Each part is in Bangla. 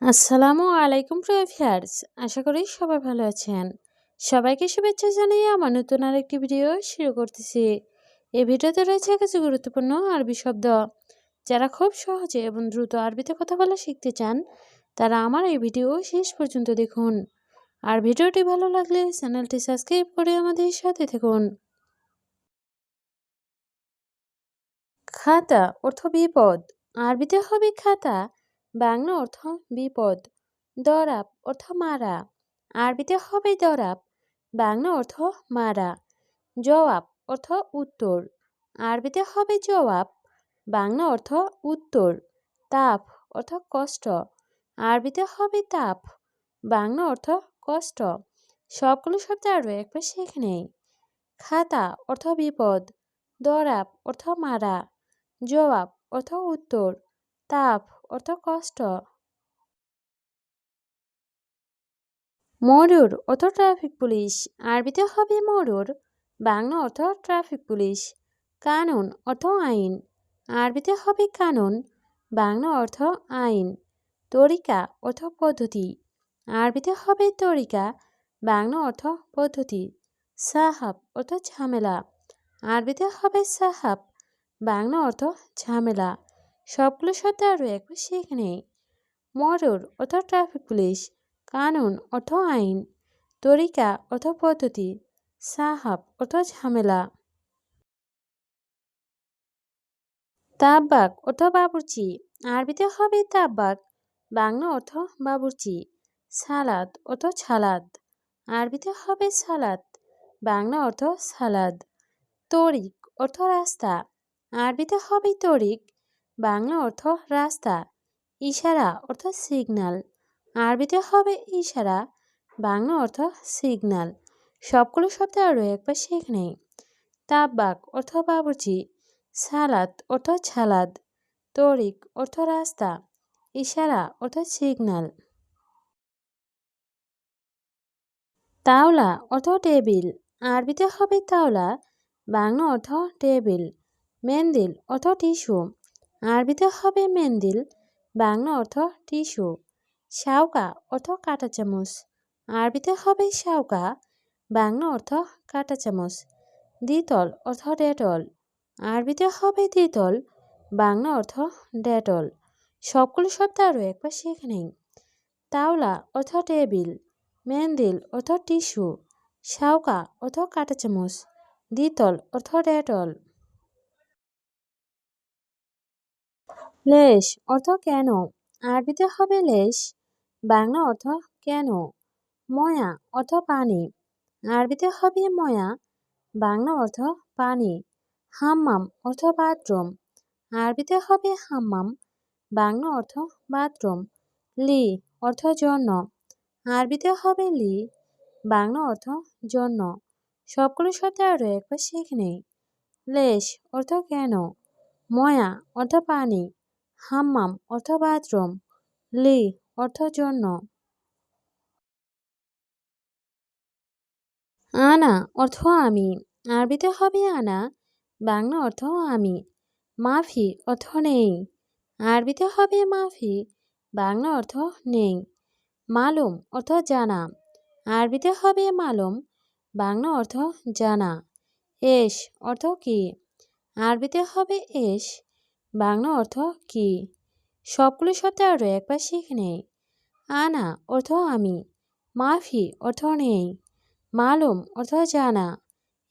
আসসালামু আলাইকুম প্রিয় ভিউয়ার্স, আশা করি সবাই ভালো আছেন। সবাইকে শুভেচ্ছা জানিয়ে আমার নতুন আরেকটি ভিডিও শুরু করতেছি। এই ভিডিওতে রয়েছে কিছু গুরুত্বপূর্ণ আরবি শব্দ। যারা খুব সহজে এবং দ্রুত আরবিতে কথা বলা শিখতে চান, তারা আমার এই ভিডিও শেষ পর্যন্ত দেখুন। আর ভিডিওটি ভালো লাগলে চ্যানেলটি সাবস্ক্রাইব করে আমাদের সাথে থাকুন। খাতা অর্থ বিপদ। আরবিতে হবে খাতা, বাংলা অর্থ বিপদ। দরাব অর্থ মারা। আরবিতে হবে দরাব, বাংলা অর্থ মারা। জবাব অর্থ উত্তর। আরবিতে হবে জবাব, বাংলা অর্থ উত্তর। তাপ অর্থ কষ্ট। আরবিতে হবে তাপ, বাংলা অর্থ কষ্ট। সবগুলো শব্দ আরও একবার শিখে নেই। খাতা অর্থ বিপদ, দরাব অর্থ মারা, জবাব অর্থ উত্তর, তাপ অর্থ কষ্ট। মরুর অর্থ ট্রাফিক পুলিশ। আরবিতে হবে মরুর, বাংলা অর্থ ট্রাফিক পুলিশ। কানুন অর্থ আইন। আরবিতে হবে কানুন, বাংলা অর্থ আইন। তরিকা অর্থ পদ্ধতি। আরবিতে হবে তরিকা, বাংলা অর্থ পদ্ধতি। সাহাব অর্থ ঝামেলা। আরবিতে হবে সাহাব, বাংলা অর্থ ঝামেলা। সবগুলো শব্দ আরও একবার শিখে নেই। মরুর অর্থ ট্রাফিক পুলিশ, কানুন অর্থ আইন, তরিকা অর্থ পদ্ধতি, সাহাব অর্থ ঝামেলা। তাব্বাক অর্থ বাবুর্চি। আরবিতে হবে তাব্বাক, বাংলা অর্থ বাবুর্চি। সালাদ অর্থ ছালাদ। আরবিতে হবে সালাদ, বাংলা অর্থ সালাদ। তরিক অর্থ রাস্তা। আরবিতে হবে তরিক, বাংলা অর্থ রাস্তা। ইশারা অর্থ সিগন্যাল। আরবিতে হবে ইশারা, বাংলা অর্থ সিগন্যাল। সবগুলো শব্দ আরও একবার শিখে নেই। তাব্বাক অর্থ বাবুর্চি, সালাদ অর্থ ছালাদ, তরিক অর্থ রাস্তা, ইশারা অর্থ সিগন্যাল। তাওলা অর্থ টেবিল। আরবিতে হবে তাওলা, বাংলা অর্থ টেবিল। মেন্দিল অর্থ টিস্যু। আরবিতে হবে মেন্দিল, বাংলা অর্থ টিস্যু। শাউকা অর্থ কাঁটা চামচ। আরবিতে হবে শাউকা, বাংলা অর্থ কাঁটা চামচ। দ্বিতল অর্থ ডেটল। আরবিতে হবে দ্বিতল, বাংলা অর্থ ডেটল। সবগুলো শব্দ আরও একবার শিখে নেই। তাওলা অর্থ টেবিল, মেন্দিল অর্থ টিস্যু, শাউকা অর্থ কাঁটা চামচ, দ্বিতল অর্থ ডেটল। লেশ অর্থ কেন। আরবিতে হবে লেশ, বাংলা অর্থ কেন। ময়া অর্থ পানি। আরবিতে হবে ময়া, বাংলা অর্থ পানি। হাম্মাম অর্থ বাথরুম। আরবিতে হবে হাম্মাম, বাংলা অর্থ বাথরুম। লি অর্থ জন্য। আরবিতে হবে লি, বাংলা অর্থ জন্য। সবগুলো শব্দ আরও একবার শিখে নেই। লেশ অর্থ কেন, ময়া অর্থ পানি, হাম্মাম অর্থ বাথরুম, লি অর্থ জন্য। আনা অর্থ আমি। আরবিতে হবে আনা, বাংলা অর্থ আমি। মাফি অর্থ নেই। আরবিতে হবে মাফি, বাংলা অর্থ নেই। মালুম অর্থ জানা। আরবিতে হবে মালুম, বাংলা অর্থ জানা। এস অর্থ কি। আরবিতে হবে এস, বাংলা অর্থ কি। সবগুলো শব্দ আরও একবার শিখে নেই। আনা অর্থ আমি, মাফি অর্থ নেই, মালুম অর্থ জানা,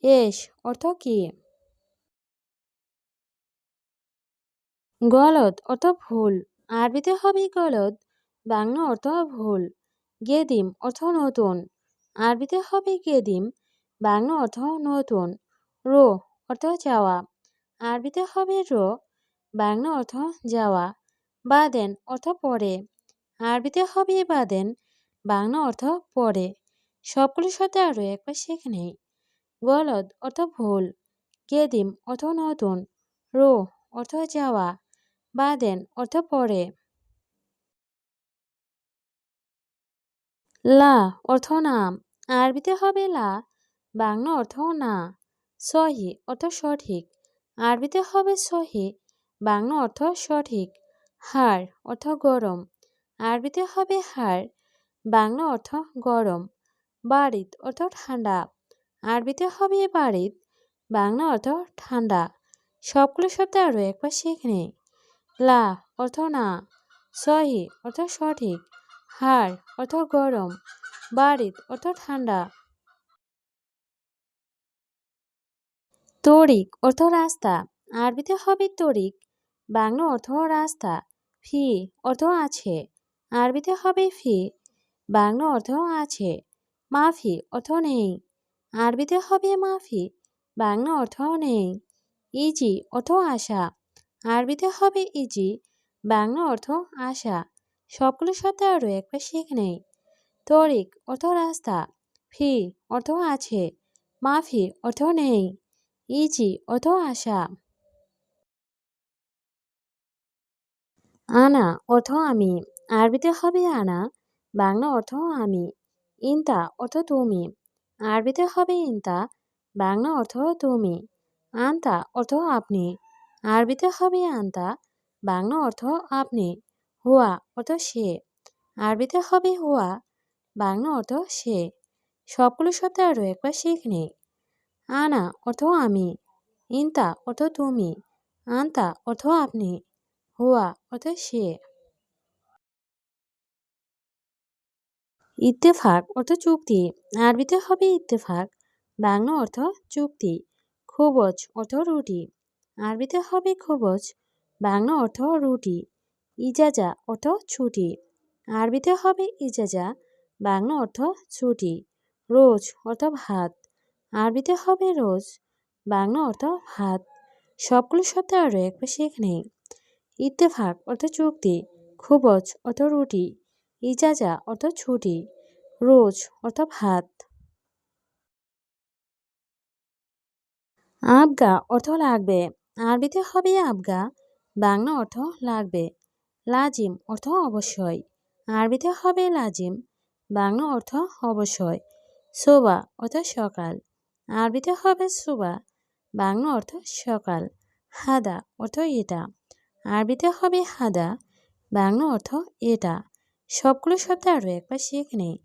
এস অর্থ কি। গলদ অর্থ ভুল। আরবিতে হবে গলদ, বাংলা অর্থ ভুল। গেদিম অর্থ নতুন। আরবিতে হবে গেদিম, বাংলা অর্থ নতুন। রো অর্থ যাওয়া। আরবিতে হবে রো, বাংলা অর্থ যাওয়া। বাদেন অর্থ পরে। আরবিতে হবে বাদেন, বাংলা অর্থ পরে। সবগুলো শব্দ আরও একবার শিখে নেই। গলদ অর্থ ভুল, গেদিম অর্থ নতুন, রো অর্থ যাওয়া, বাদেন অর্থ পরে। লা অর্থ নাম। আরবিতে হবে লা, বাংলা অর্থ না। সহি অর্থ সঠিক। আরবিতে হবে সহি, বাংলা অর্থ সঠিক। হাড় অর্থ গরম। আরবিতে হবে হাড়, বাংলা অর্থ গরম। বারিদ অর্থ ঠান্ডা, আরবিতে হবে বারিদ, বাংলা অর্থ ঠান্ডা। সবগুলো শব্দ আরও একবার শিখে নেই। লা অর্থ না, সহি অর্থ সঠিক, হাড় অর্থ গরম, বারিদ অর্থ ঠান্ডা। তরিক অর্থ রাস্তা, আরবিতে হবে তরিক, বাংলা অর্থ রাস্তা। ফি অর্থ আছে, আরবিতে হবে ফি, বাংলা অর্থ আছে। মাফি অর্থ নেই, আরবিতে হবে মাফি, বাংলা অর্থ নেই। ইজি অর্থ আশা, আরবিতে হবে ইজি, বাংলা অর্থ আশা। সবগুলো শব্দ আরও একবার শিখে নেই। তরিক অর্থ রাস্তা, ফি অর্থ আছে, মাফি অর্থ নেই, ইজি অর্থ আশা। আনা অর্থ আমি, আরবিতে হবে আনা, বাংলা অর্থ আমি। ইনতা অর্থ তুমি, আরবিতে হবে ইনতা, বাংলা অর্থ তুমি। আনতা অর্থ আপনি, আরবিতে হবে আনতা, বাংলা অর্থ আপনি। হুয়া অর্থ সে, আরবিতে হবে হুয়া, বাংলা অর্থ সে। সবগুলো শব্দ আরও একবার শিখে নেই। আনা অর্থ আমি, ইনতা অর্থ তুমি, আনতা অর্থ আপনি, হুয়া অর্থ সে। ইত্তেফাক অর্থ চুক্তি, আরবিতে হবে ইত্তেফাক, বাংলা অর্থ চুক্তি। খোবজ অর্থ রুটি, আরবিতে হবে খোবজ, বাংলা অর্থ রুটি। ইজাজা অর্থ ছুটি, আরবিতে হবে ইজাজা, বাংলা অর্থ ছুটি। রোজ অর্থ ভাত, আরবিতে হবে রোজ, বাংলা অর্থ ভাত। সবগুলো শব্দ আরও একবার শিখে নেই। ইত্তেফাক অর্থ চুক্তি, খোবজ অর্থ রুটি, ইজাজা অর্থ ছুটি, রোজ অর্থ ভাত। আবগা অর্থ লাগবে, আরবিতে হবে আবগা, বাংলা অর্থ লাগবে। লাজিম অর্থ অবশ্যই, আরবিতে হবে লাজিম, বাংলা অর্থ অবশ্যই। সোবা অর্থ সকাল, আরবিতে হবে সুবা, বাংলা অর্থ সকাল। হাদা অর্থ এটা, আরবিতে হবে হাদা, বাংলা অর্থ এটা। সবগুলো শব্দ আরও একবার শিখে নেই।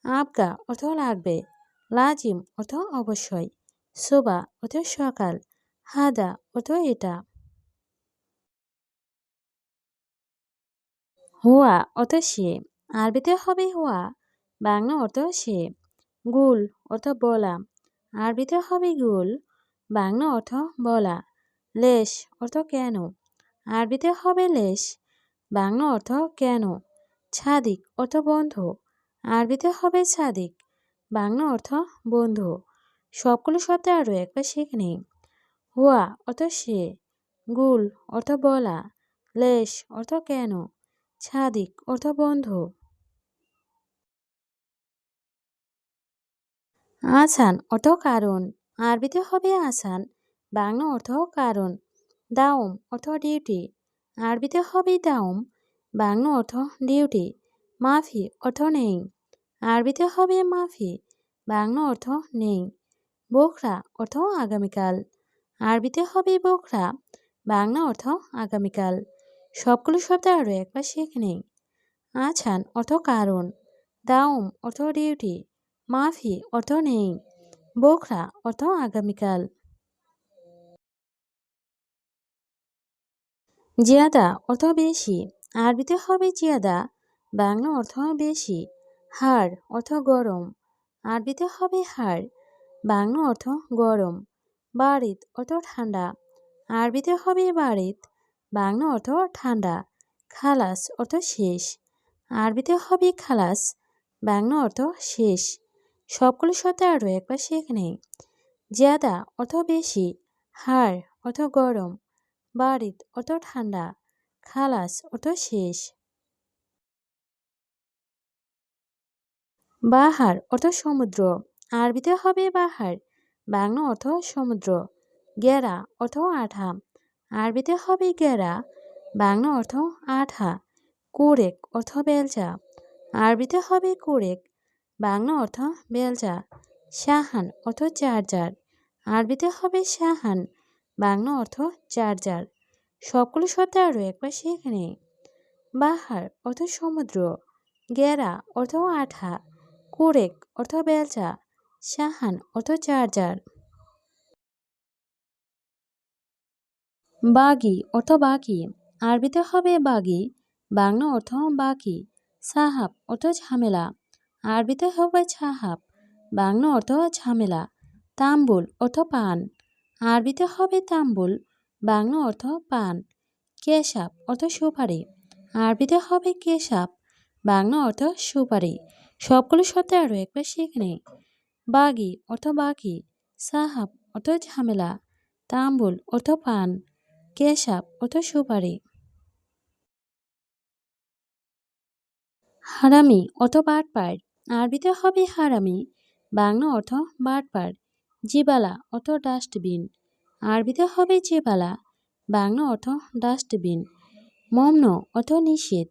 আবগা অর্থ লাগবে, লাজিম অর্থ অবশ্যই, সোবা অর্থ সকাল, হাদা অর্থ এটা। হুয়া অর্থ সে, আরবিতে হবে হুয়া, বাংলা অর্থ সে। গুল অর্থ বলা, আরবিতে হবে গুল, বাংলা অর্থ বলা। লেশ অর্থ কেন, আরবিতে হবে লেশ, বাংলা অর্থ কেন। ছাদিক অর্থ বন্ধু, আরবিতে হবে ছাদিক, বাংলা অর্থ বন্ধু। সবগুলো শব্দ আরও একবার শিখে নেই। হুয়া অর্থ সে, গুল অর্থ বলা, লেশ অর্থ কেন, ছাদিক অর্থ বন্ধু। আসান অর্থ কারণ, আরবিতে হবে আসান, বাংলা অর্থ কারণ। দাউম অর্থ ডিউটি, আরবিতে হবে দাউম, বাংলা অর্থ ডিউটি। মাফি অর্থ নেই, আরবিতে হবে মাফি, বাংলা অর্থ নেই। বোখরা অর্থ আগামীকাল, আরবিতে হবে বোখরা, বাংলা অর্থ আগামীকাল। সবগুলো শব্দ আরও একবার শিখে নেই। আছান অর্থ কারণ, দাউম অর্থ ডিউটি, মাফি অর্থ নেই, বোখরা অর্থ আগামীকাল। জিয়াদা অর্থ বেশি, আরবিতে হবে জিয়াদা, বাংলা অর্থ বেশি। হাড় অর্থ গরম, আরবিতে হবে হাড়, বাংলা অর্থ গরম। বারিদ অর্থ ঠান্ডা, আরবিতে হবে বারিদ, বাংলা অর্থ ঠান্ডা। খালাস অর্থ শেষ, আরবিতে হবে খালাস, বাংলা অর্থ শেষ। সবগুলো শব্দ আরও একবার শিখে নেই। জিয়াদা অর্থ বেশি, হাড় অর্থ গরম, বারিদ অর্থ ঠান্ডা, খালাস অর্থ শেষ। বাহার অর্থ সমুদ্র, আরবিতে হবে বাহার, বাংলা অর্থ সমুদ্র। গেরা অর্থ আঠা, আরবিতে হবে গেরা, বাংলা অর্থ আঠা। কুরেক অর্থ বেলচা, আরবিতে হবে কুরেক, বাংলা অর্থ বেলচা। শাহান অর্থ চার্জার, আরবিতে হবে শাহান, বাংলা অর্থ চার্জার। সবগুলো শব্দ আরও একবার শিখে নেই। বাহার অর্থ সমুদ্র, গেরা অর্থ আঠা, কুরেক অর্থ বেলচা, শাহান অর্থ চার্জার। বাগি অর্থ বাকি, আরবিতে হবে বাগি, বাংলা অর্থ বাকি। সাহাব অর্থ ঝামেলা, আরবিতে হবে ছাহাব, বাংলা অর্থ ঝামেলা। তাম্বুল অর্থ পান, আরবিতে হবে তাম্বুল, বাংলা অর্থ পান। কেশাব অর্থ সুপারি, আরবিতে হবে কেশাব, বাংলা অর্থ সুপারি। সবগুলো শব্দ আরও একবার শিখে নেই। বাগি অর্থ বাকি, সাহাব অর্থ ঝামেলা, তাম্বুল অর্থ পান, কেশাব অর্থ সুপারি। হারামি অর্থ বাটপার, আরবিতে হবে হারামি, বাংলা অর্থ বাটপার। জিবালা অর্থ ডাস্টবিন, আরবিতে হবে জিবালা, বাংলা অর্থ ডাস্টবিন। মমন অর্থ নিষেধ,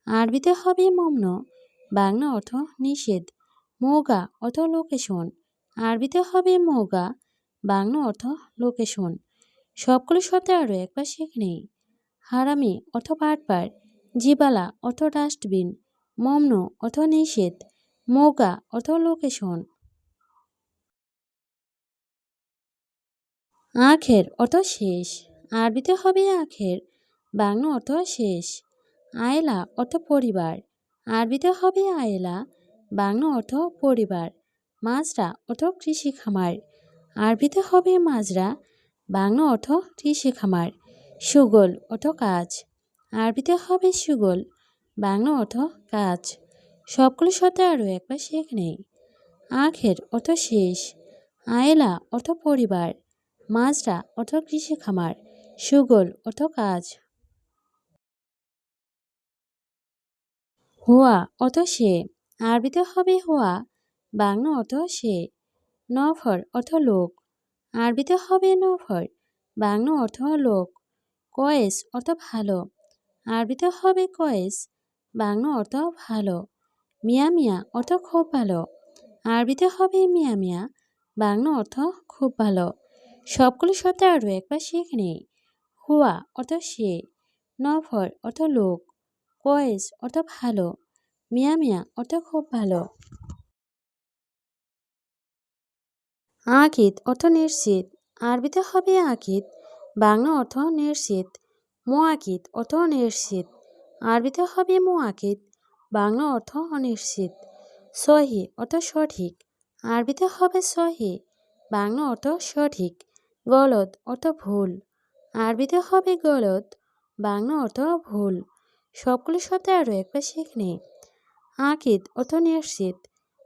আরবিতে হবে মমন, বাংলা অর্থ নিষেধ। মৌগা অর্থ লোকেশন, আরবিতে হবে মৌগা, বাংলা অর্থ লোকেশন। সবগুলো শব্দ আরও একবার শিখে নেই। হারামি অর্থ বাটপার, জিবালা অর্থ ডাস্টবিন, মমন অর্থ নিষেধ, মৌগা অর্থ লোকেশন। আখের অর্থ শেষ, আরবিতে হবে আখের, বাংলা অর্থ শেষ। আয়লা অর্থ পরিবার, আরবিতে হবে আয়লা, বাংলা অর্থ পরিবার। মাজরা অর্থ কৃষি খামার, আরবিতে হবে মাজরা, বাংলা অর্থ কৃষি খামার। সুগল অর্থ কাজ, আরবিতে হবে সুগল, বাংলা অর্থ কাজ। সবগুলো শব্দ আরও একবার শিখে নেই। আখের অর্থ শেষ, আয়লা অর্থ পরিবার, মাজরা অর্থ কৃষি খামার, সুগল অর্থ কাজ। হুয়া অর্থ সে, আরবিতে হবে হুয়া, বাংলা অর্থ সে। নফর অর্থ লোক, আরবিতে হবে নফর, বাংলা অর্থ লোক। কয়েস অর্থ ভালো, আরবিতে হবে কয়েস, বাংলা অর্থ ভালো। মিয়া মিয়া অর্থ খুব ভালো, আরবিতে হবে মিয়া মিয়া, বাংলা অর্থ খুব ভালো। সবগুলো শব্দ আরও একবার শিখে নেই। হুয়া অর্থ সে, নফর অর্থ লোক, কয়েস অর্থ ভালো, মিয়া মিয়া অর্থ খুব ভালো। আকিদ অর্থ নিশ্চিত, আরবিতে হবে আকিদ, বাংলা অর্থ নিশ্চিত। মোয়াকিদ অর্থ নিশ্চিত, আরবিতে হবে মোয়াকিদ, বাংলা অর্থ অনিশ্চিত। সহি অর্থ সঠিক, আরবিতে হবে সহি, বাংলা অর্থ সঠিক। গলদ অর্থ ভুল, আরবিতে হবে গলদ, বাংলা অর্থ ভুল। সবগুলো শব্দ আরও একবার শিখে নেই। আকিদ অর্থ নিশ্চিত,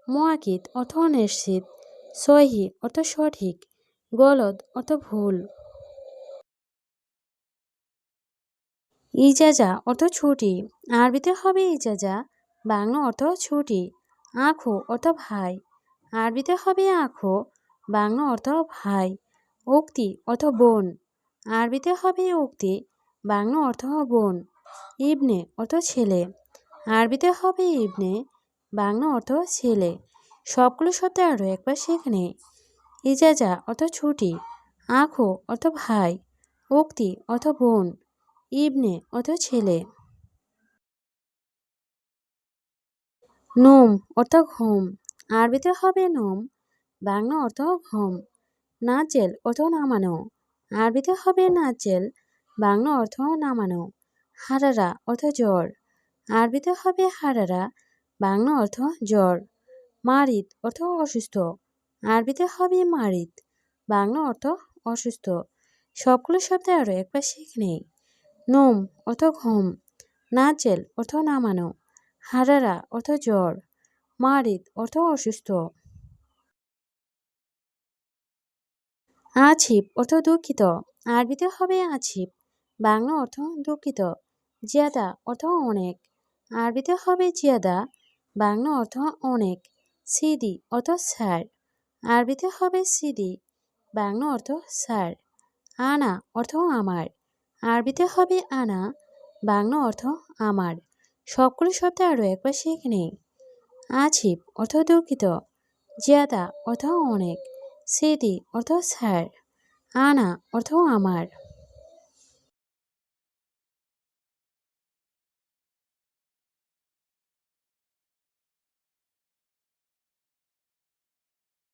মোয়াকিদ অর্থ অনিশ্চিত, সহি অর্থ সঠিক, গলদ অর্থ ভুল। ইজাজা অর্থ ছুটি, আরবিতে হবে ইজাজা, বাংলা অর্থ ছুটি। আঁখো অর্থ ভাই, আরবিতে হবে আঁখো, বাংলা অর্থ ভাই। উক্তি অর্থ বোন, আরবিতে হবে উক্তি, বাংলা অর্থ বোন। ইবনে অর্থ ছেলে, আরবিতে হবে ইবনে, বাংলা অর্থ ছেলে। সবগুলো শব্দ আরও একবার শিখে নেই। ইজাজা অর্থ ছুটি, আঁখো অর্থ ভাই, উক্তি অর্থ বোন, ইবনে অর্থ ছেলে। নোম অর্থ ঘুম, আরবিতে হবে নোম, বাংলা অর্থ ঘুম। নাচেল অর্থ নামানো, আরবিতে হবে নাচেল, বাংলা অর্থ নামানো। হারারা অর্থ জ্বর, আরবিতে হবে হারারা, বাংলা অর্থ জ্বর। মারিদ অর্থ অসুস্থ, আরবিতে হবে মারিদ, বাংলা অর্থ অসুস্থ। সবগুলো শব্দ আরও একবার শিখে নেই। নোম অর্থ ঘুম, নাচেল অর্থ নামানো, হারারা অর্থ জ্বর, মারিদ অর্থ অসুস্থ। আছিপ অর্থ দুঃখিত, আরবিতে হবে আছিপ, বাংলা অর্থ দুঃখিত। জিয়াদা অর্থ অনেক, আরবিতে হবে জিয়াদা, বাংলা অর্থ অনেক। সিদি অর্থ স্যার, আরবিতে হবে সিদি, বাংলা অর্থ স্যার। আনা অর্থ আমার, আরবিতে হবে আনা, বাংলা অর্থ আমার। সবগুলো শব্দ আরও একবার শিখে নেই। আছিপ অর্থ দুঃখিত, জিয়াদা অর্থ অনেক, সিদি অর্থ স্যার, আনা অর্থ আমার।